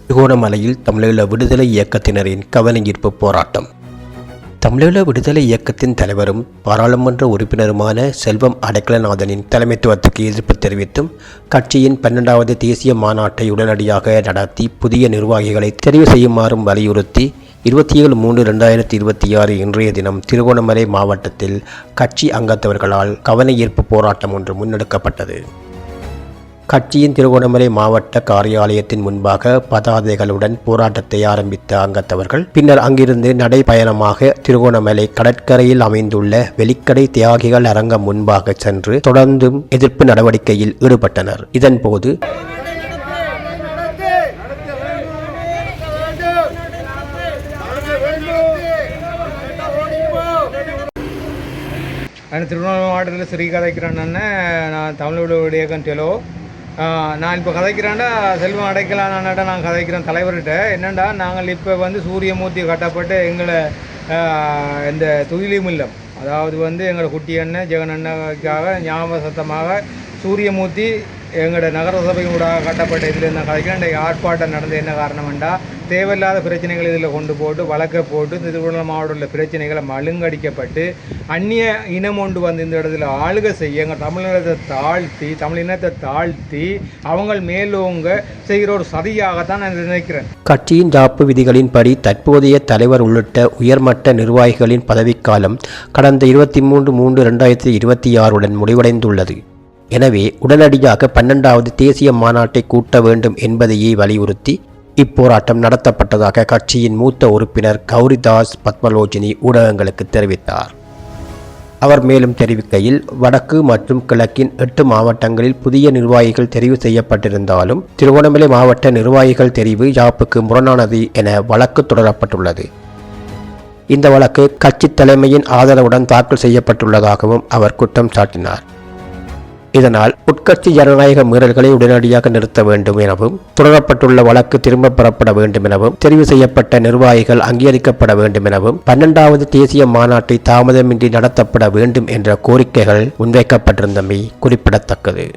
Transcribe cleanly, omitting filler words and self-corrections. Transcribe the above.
திருகோணமலையில் தமிழீழ விடுதலை இயக்கத்தினரின் கவனஈர்ப்பு போராட்டம். தமிழீழ விடுதலை இயக்கத்தின் தலைவரும் பாராளுமன்ற உறுப்பினருமான செல்வம் அடைக்கலநாதனின் தலைமைத்துவத்துக்கு எதிர்ப்பு தெரிவித்தும் கட்சியின் 12வது தேசிய மாநாட்டை உடனடியாக நடத்தி புதிய நிர்வாகிகளை தெரிவு செய்யுமாறும் வலியுறுத்தி 27/3/2026 இன்றைய தினம் திருகோணமலை மாவட்டத்தில் கட்சி அங்கத்தவர்களால் கவனஈர்ப்பு போராட்டம் ஒன்று முன்னெடுக்கப்பட்டது. கட்சியின் திருகோணமலை மாவட்ட காரியாலயத்தின் முன்பாக பதாதைகளுடன் போராட்டத்தை ஆரம்பித்த அங்கத்தவர்கள் பின்னர் அங்கிருந்து நடைபயணமாக திருகோணமலை கடற்கரையில் அமைந்துள்ள வெலிக்கடை தியாகிகள் அரங்கம் முன்பாக சென்று தொடர்ந்தும் எதிர்ப்பு நடவடிக்கையில் ஈடுபட்டனர். இதன்போது திருவண்ணாமலை மாவட்டத்தில் ஸ்ரீ கதைக்கிறேன்னு நான் தமிழோட இயக்கம் டெலோ. நான் இப்போ கதைக்கிறேன்டா செல்வம் அடைக்கலான்னாட்ட நான் கதைக்கிறேன் தலைவர்கிட்ட. என்னென்னா நாங்கள் இப்போ சூரியமூர்த்தி கட்டப்பட்டு எங்களை இந்த துயிலும் இல்லம், அதாவது எங்களை குட்டி அண்ணன் ஜெகன் அண்ணனுக்காக ஞாபகமாக சூரியமூர்த்தி எங்களோட நகர சபை கூட கட்டப்பட்ட இதில் என்ன கதைக்கிறேன். இந்த ஆர்ப்பாட்டம் நடந்த என்ன காரணம்டா தேவையில்லாத பிரச்சனைகள் இதில் கொண்டு போட்டு வழக்கை போட்டு திருவண்ணாமலை மாவட்டத்தில் பிரச்சனைகளை மழுங்கடிக்கப்பட்டு அந்நிய இனம் கொண்டு இந்த இடத்துல ஆளுகை செய்ய எங்கள் தமிழ் இனத்தை தாழ்த்தி அவங்க மேலோங்க செய்கிற ஒரு சதியாகத்தான் நான் நினைக்கிறேன். கட்சியின் ஜாப்பு விதிகளின்படி தற்போதைய தலைவர் உள்ளிட்ட உயர்மட்ட நிர்வாகிகளின் பதவிக்காலம் கடந்த 23/3/2026 முடிவடைந்துள்ளது. எனவே உடனடியாக 12வது தேசிய மாநாட்டை கூட்ட வேண்டும் என்பதையே வலியுறுத்தி இப்போராட்டம் நடத்தப்பட்டதாக கட்சியின் மூத்த உறுப்பினர் கௌரிதாஸ் பத்மலோச்சினி ஊடகங்களுக்கு தெரிவித்தார். அவர் மேலும் தெரிவிக்கையில், வடக்கு மற்றும் கிழக்கின் 8 மாவட்டங்களில் புதிய நிர்வாகிகள் தெரிவு செய்யப்பட்டிருந்தாலும் திருகோணமலை மாவட்ட நிர்வாகிகள் தெரிவு யாப்புக்கு முரணானது என வழக்கு தொடரப்பட்டுள்ளது. இந்த வழக்கு கட்சி தலைமையின் ஆதரவுடன் தாக்கல் செய்யப்பட்டுள்ளதாகவும் அவர் குற்றம் சாட்டினார். இதனால் உட்கட்சி ஜனநாயக மீறல்களை உடனடியாக நிறுத்த வேண்டும் எனவும், தொடரப்பட்டுள்ள வழக்கு திரும்ப பெறப்பட வேண்டும் எனவும், தெரிவு செய்யப்பட்ட நிர்வாகிகள் அங்கீகரிக்கப்பட வேண்டும் எனவும், 12வது தேசிய மாநாட்டை தாமதமின்றி நடத்தப்பட வேண்டும் என்ற கோரிக்கைகள் முன்வைக்கப்பட்டிருந்தமை குறிப்பிடத்தக்கது.